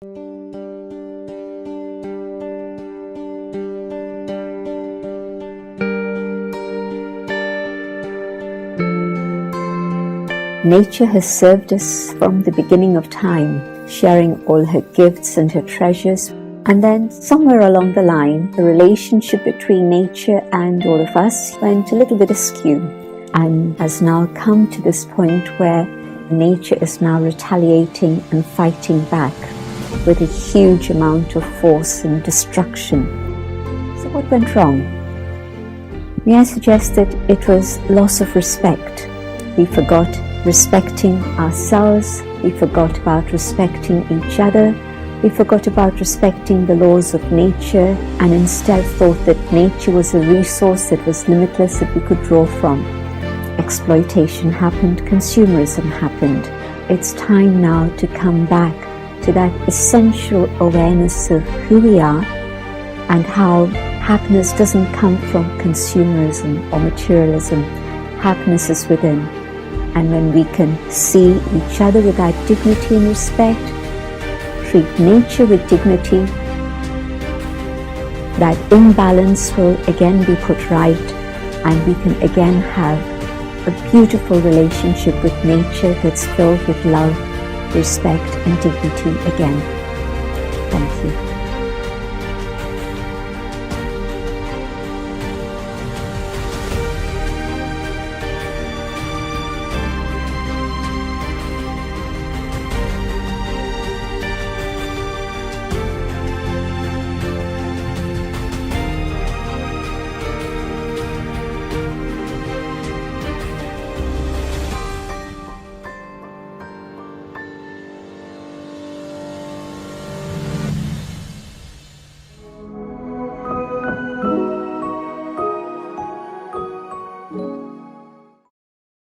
Nature has served us from the beginning of time, sharing all her gifts and her treasures. And then somewhere along the line, the relationship between nature and all of us went a little bit askew and has now come to this point where nature is now retaliating and fighting back with a huge amount of force and destruction. So what went wrong? May I suggest that it was loss of respect. We forgot respecting ourselves, we forgot about respecting each other, we forgot about respecting the laws of nature, and instead thought that nature was a resource that was limitless that we could draw from. Exploitation happened, consumerism happened. It's time now to come back to that essential awareness of who we are and how happiness doesn't come from consumerism or materialism. Happiness is within. And when we can see each other with that dignity and respect, treat nature with dignity, that imbalance will again be put right, and we can again have a beautiful relationship with nature that's filled with love, respect, and dignity again. Thank you.